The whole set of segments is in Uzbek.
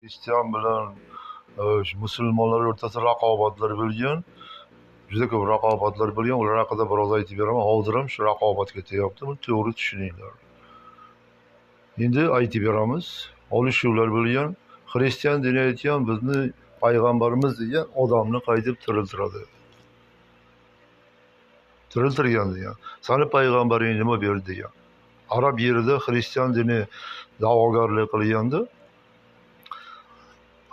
Hristiyan bilan musulmonlar o'rtasida raqobatlar bo'lgan, juda ko'p raqobatlar bo'lgan. Ular haqida biroz aytib beraman. Hozir ham shu raqobatga tegyapti. Buni to'g'ri tushuninglar. Endi aytib beramiz. Olishuvlar bo'lgan. Xristian dini aytgan bizni payg'ambarimiz degan odamni qaytib tiriltiradi. Tiriltirgan degan. Sani payg'ambaring nima berdi degan. Arab yerida xristian dini da'vogarlik qilganda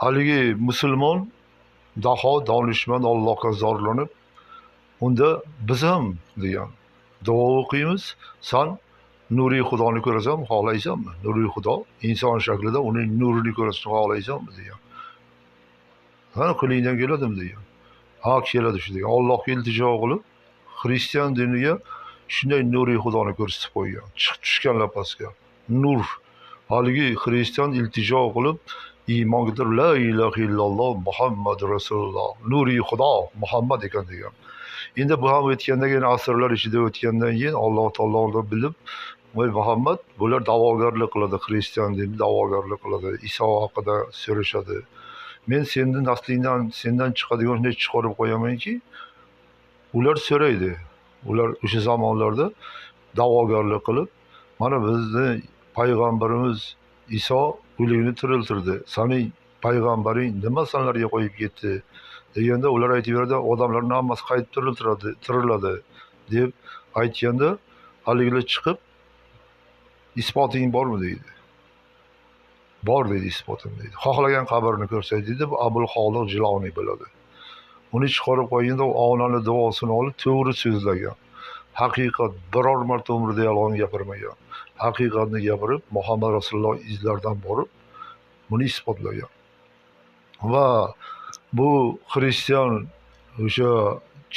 haligi musulmon daho donishmand Allohga zorlanib, unda biz ham degan duo o'qiymiz. San nuriy Xudoni ko'rasan, xohlaysanmi? Nuriy Xudo inson shaklida uning nurini ko'rishni xohlaysanmi degan. Ha, qo'lingdan keladimi degan. Ha, keladi shu degan. Allohga iltijo qilib, xristian diniga shunday nuriy Xudoni ko'rsatib qo'ygan. Tushganlar pastga. Nur. Haligi xristian iltijo qilib iymon keltirib, la ilaha illalloh Muhammad Rasululloh, nuriy Xudo Muhammad ekan degan. Endi bu ham o'tgandan keyin, asrlar ichida o'tgandan keyin Alloh taolo bilib, voy Muhammad, bular da'vogarlik qiladi, xristian dini da'vogarlik qiladi, Iso haqida so'rashadi. Men sendan naslingdan, sendan chiqadigan shunday chiqarib qo'yamanki, ular so'raydi. Ular o'sha zamonlarda da'vogarlik qilib, mana bizni payg'ambarimiz Iso o'ligini tiriltirdi. Sening payg'ambaring nima sanlarga qo'yib ketdi deganda, ular aytaveradi, odamlarning hammasi qaytib tiriladi deb aytganda, haligilar chiqib, isboting bormi deydi. Bor deydi, isbotim deydi. Xohlagan qabrni ko'rsatdi deb Abul Xoliq Jiloniy bo'ladi. Uni chiqarib qo'yganda onani duosini olib to'g'ri so'zlagan. Haqiqat, biror marta umrida yolg'on gapirmagan. Haqiqatni gapirib, Muhammad Rasululloh izlaridan borib, buni isbotlagan. Va bu xristian o'sha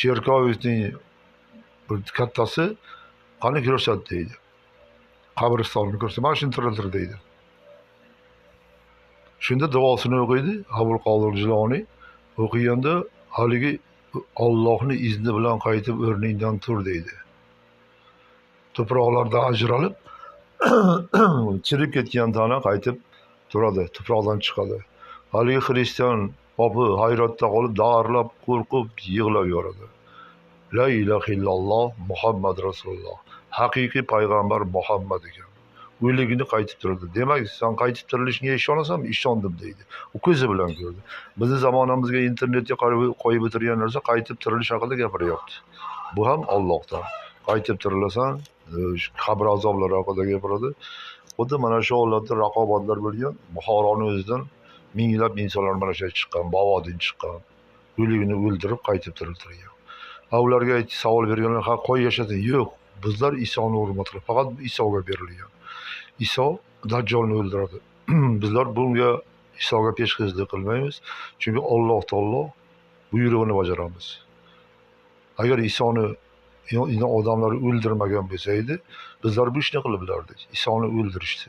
cherkovning kattasi qani ko'rsat deydi. Qabristonni ko'rsat, mana shuni tiriltir deydi. Shunda duosini o'qiydi Abul Xoliq Jiloniy. O'qiganda haligi Allohning izni bilan qaytib o'rningdan tur deydi. Tuproqlardan ajralib chirib ketgan tana qaytib turadi, tuproqdan chiqadi. Haligi xristian opi hayratda qolib, dag'arlab, qo'rqib, yig'lab yoradi. La ilaha illalloh Muhammad Rasululloh. Haqiqiy payg'ambar Muhammad ekan. O'ligini qaytib turadi. Demak, sen qaytib tirilishingga ishonasanmi? Ishondim deydi. U ko'zi bilan ko'rdi. Bizni zamonamizga internetga qo'yib o'tirgan narsa qaytib tirilish haqida gapiryapti. Bu ham Allohdan. Qaytib tirilasan, qabr azoblari haqida gapiradi. Xuddi mana shu holatda raqobatlar bo'lgan. Buxoroni o'zidan minglab insonlar mana shu chiqqan, Bovodin chiqqan. O'ligini o'ldirib qaytib tiriltirgan. Ularga savol berganlar, ha qo'y yashasin. Yo'q, bizlar Isoni hurmat qilib, faqat Isoga berilgan. Iso Dajjolni o'ldiradi. Bizlar bunga Isoga peshqizlik qilmaymiz, chunki Alloh taolo buyrug'ini bajaramiz. Agar Isoni odamlar o'ldirmagan bo'lsa edi, bizlar bu ishni qilib bilardik. Isoni o'ldirishdi.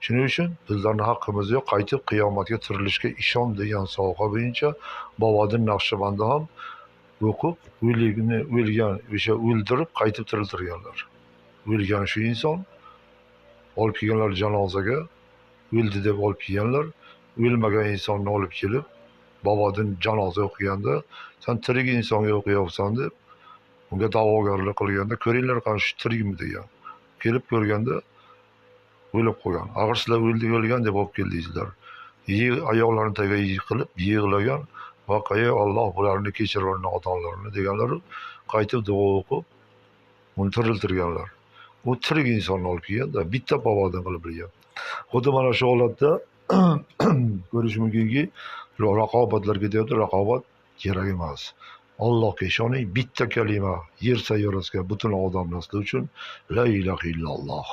Shuning uchun bizlarning haqqimiz yo'q, qaytib qiyomatga tirilishga ishon degan soha bo'yicha Bovodin Naqshbandi ham o'qib, o'ligini o'lgan, o'sha o'ldirib qaytib tiriltirganlar. O'lgan shu inson olib kelganlar janozaga, o'ldi deb olib kelganlar, o'lmagan insonni olib kelib, Bovodin janoza o'qiganda, sen tirik insonga o'qiyapsan deb, unga da'vogarlik qilganda, ko'ringlar qani shu tirikmi degan. Kelib ko'rganda o'lib qolgan. Ag'ir sizlar o'lgan deb olib keldingizlar. Oyoqlarini tagiga yiqilib, yig'lagan, voqea Alloh bularni kechirsin ota-onalarini deganlar, qaytib duo o'qib, uni tiriltirganlar. U tirik insonni olib kelganda bitta Bovodin qilib bilgan. Xuddi mana shu holatda ko'rish mumkinki, raqobatlar ketyapti. Raqobat kerak emas. Allohga ishoning, bitta kalima yer sayyorasiga butun odam nasli uchun la ilaha illalloh.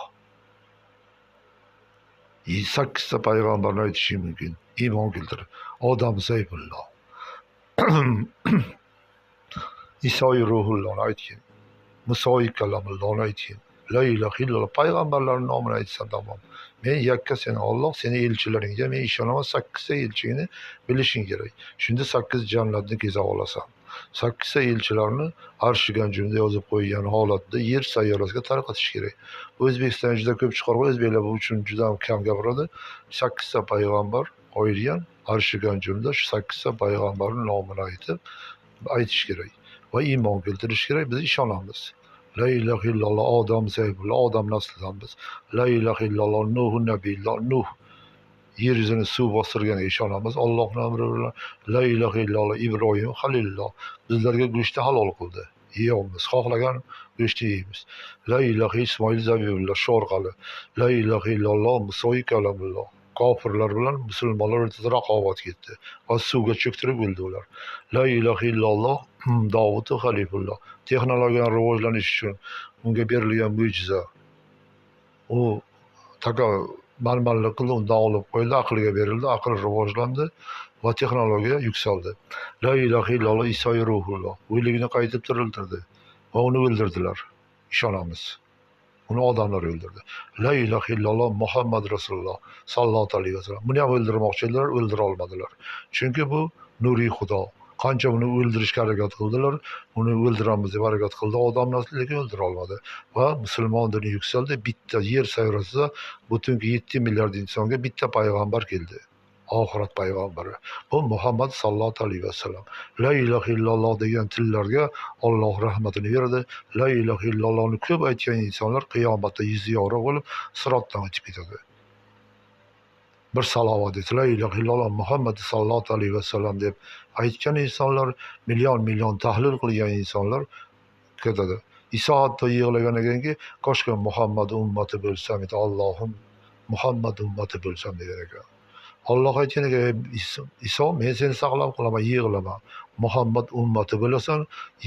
8 ta payg'ambarni aytishi mumkin. Iymon keltir. Odam Sayfulloh. Isoi Ruhullohni aytgan. Musoi Kalamullohni aytgan. La ilaha illalloh payg'ambarlarning nomini aytsan tamom. Men yakka seni Alloh, seni elchilaringga men ishonaman. 8 ta elchini bilishing kerak. Shunda 8 jannatni keza olasan. 8 ta elchilarni arshiga jumda yozib qo'ygan holatda yer sayyorasiga tarqatish kerak. O'zbekiston juda ko'p chiqarib, o'zbeklar bu uchun juda kam gapiradi. 8 ta payg'ambar qo'yilgan arshigan jumla shu 8 ta payg'ambarning nomini aytish kerak va iymon keltirish kerak. Biz ishonamiz. La ilaha illalloh Odam Sayyidulloh, Odam naslidanmiz. La ilaha illalloh Nuh nabiyulloh, Nuh yer yuzini suv bostirganiga ishonamiz. Allohning amri bilan la ilaha illalloh Ibrohim Halilulloh bizlarga go'shtni halol qildi. Yeyamiz, xohlagan go'shtni yeymiz. La ilaha Ismoil Zabihulloh shu orqali la ilaha illalloh Muso kalamulloh. Kofirlar bilan musulmonlar o'rtasida raqobat ketdi va suvga cho'ktirib o'ldi ular. La ilaha illalloh Davud Xalifulloh. Texnologiyaning rivojlanishi uchun unga berilgan mo'jiza. U taka manmanlik qildi, undan olib qo'yildi, aqliga berildi, aql rivojlandi va texnologiya yuksaldi. La ilaha illalloh Iso ruhulloh o'ligini qaytib tiriltirdi va uni o'ldirdilar. Ishonamiz. Uni odamlar o'ldirdi. La ilaha illalloh Muhammad Rasululloh sallallohu alayhi vasallam. Buni ham o'ldirmoqchi edilar, o'ldira olmadilar. Chunki bu nuriy Xudo. Qancha uni o'ldirishga harakat qildilar, uni o'ldiramiz deb harakat qildi, odam nasli lekin o'ldira olmadi. Va musulmon dini yuksaldi. Bitta yer sayrasida butunki 7 milliard insonga bitta payg'ambar keldi. Oxirat payg'ambari. Bu Muhammad sallallohu alayhi vasallam. La ilaha illalloh degan tillarga Alloh rahmatini beradi. La ilaha illallohni ko'p aytgan insonlar qiyomatda yuzi yorug' bo'lib sirotdan o'tib ketadi. Bir salovat et. La ilaha illalloh Muhammad sallallohu alayhi vasallam deb aytgan insonlar, million tahlil qilgan insonlar ketadi. Iso hatto yig'lagan ekanki, koshki Muhammad ummati bo'lsam edi, Allohim Muhammad ummati bo'lsam degan ekan. Alloh aytgan ekan, Iso men seni saqlab qolaman, yig'lama. Muhammad ummati bo'lasan,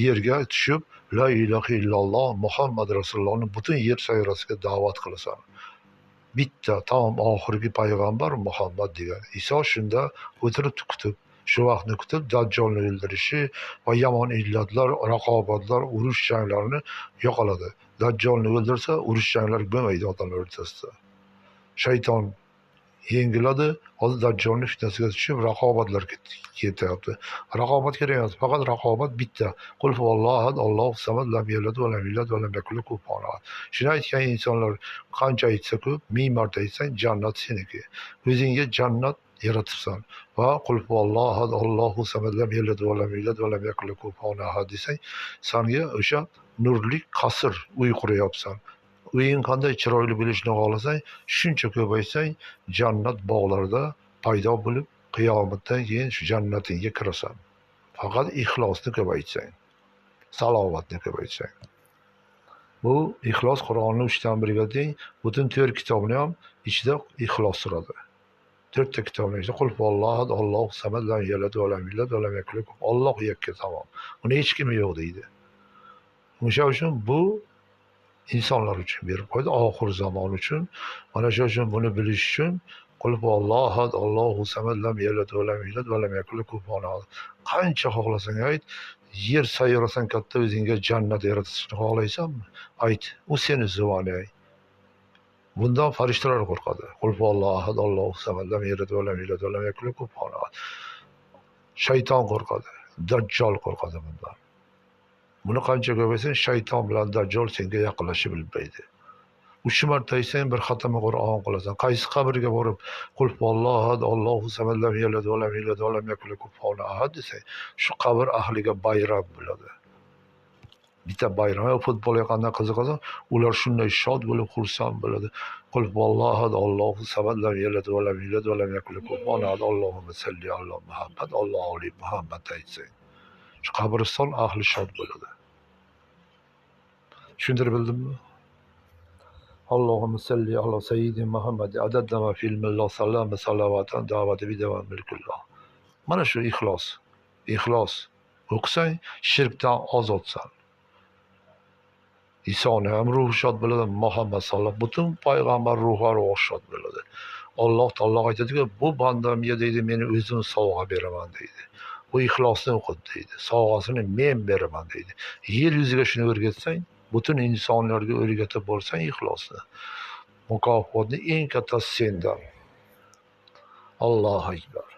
yerga tushib la ilaha illalloh Muhammad Rasulullohni butun yer sayrasiga da'vat qilasan. Bitta tamom oxirgi payg'ambar Muhammad degan. Iso shunda o'tirib kutib, shu vaqtni kutib Dajjolni o'ldirishi va yomon illatlar, raqobatlar, urush janglarini yo'qoladi. Dajjolni o'ldirsa, urush janglari bo'lmaydi odamlar o'rtasida. Shayton yengiladi, hozir Dajjolning fitnasiga tushib raqobatlar ketyapti. Raqobat kerak emas, faqat raqobat bitta. Qul huvallohu ahad, Allohu samad, lam yalid va lam yulad va lam yakul lahu kufuwan ahad. Shuni aytgan insonlar qancha aytsa ko'p, 1000 marta aytsang, jannat seniki. O'zingga jannat yaratibsan va qul huvallohu ahad, Allohu samad, lam yalid va lam yulad va lam yakul lahu kufuwan ahad desang, senga o'sha nurli qasr uy quryapsan. Uying qanday chiroyli bo'lishini xohlasang, shuncha ko'p aytsang, jannat bog'larida paydo bo'lib, qiyomatdan keyin shu jannatingga kirasan. Faqat ixlosni ko'p aytsang, salovatni ko'p aytsang. Bu ixlos Qur'onning 3dan 1ga teng, butun 4 kitobni ham ichida ixlos turadi. 4 ta kitobning ichida qul huvallohu ahad, Allohu samad, lam yalid va lam yulad va lam yakul lahu kufuwan. Alloh yakka tamom. Uni hech kim yo'q deydi. O'sha uchun bu insonlar uchun berib qo'ydi, oxir zamon uchun. Mana shu uchun buni bilish uchun qul huvallohu ahad, Allohu samad, lam yalid va lam yulad va lam yakul lahu kufuwan ahad. Qancha xohlasang ayt, yer sayyorasang katta o'zingga jannat yaratishni xohlaysanmi? Ayt, u seni zuvonay. Bundan farishtalar qo'rqadi. Qul huvallohu ahad, Allohu samad, lam yalid va lam yulad va lam yakul lahu kufuwan ahad. Shayton qo'rqadi, Dajjal qo'rqadi bundan. Buni qancha ko'paysang, shayton bilan Dajjal senga yaqinlashib bilmaydi. 3 marta aytsang, bir xatama Qur'on qilasan. Qaysi qabrga borib, qul huvallohu ahad, Allohu samad, lam yalid va lam yulad va lam yakul lahu kufuwan ahad desang, shu qabr ahliga bayram bo'ladi. Bitta bayram, futbolga qanday qiziqasan, ular shunday shod bo'lib, xursand bo'ladi. Qul huvallohu ahad, Allohu samad, lam yalid va lam yulad va lam yakul lahu kufuwan ahad. Allohumma salli ala Muhammad, Allohu li Muhammad aytsang, shu qabriston ahli shod bo'ladi. Tushuntirib bildimmi? Allohumma salli ala sayyidina Muhammad adadda ma fil millah sallama salavatan davati bidavan milkullah. Mana shu ixlos. Ixlos o'qisang, shirkdan ozodsan. Isoning ham ruhi shod bo'ladi, Muhammad sallallohu butun payg'ambar ruhlari shod bo'ladi. Alloh taolo aytadiki, bu bandamga deydi, meni o'zim sovg'a beraman deydi. Bu ixlosni o'qidi deydi. Sovg'asini men beraman deydi. Yer yuziga shuni o'rgatsang, butun insonlarga o'rgatib bo'lsang ixlosni, mukofotni eng kattasi sendan. Allohu akbar.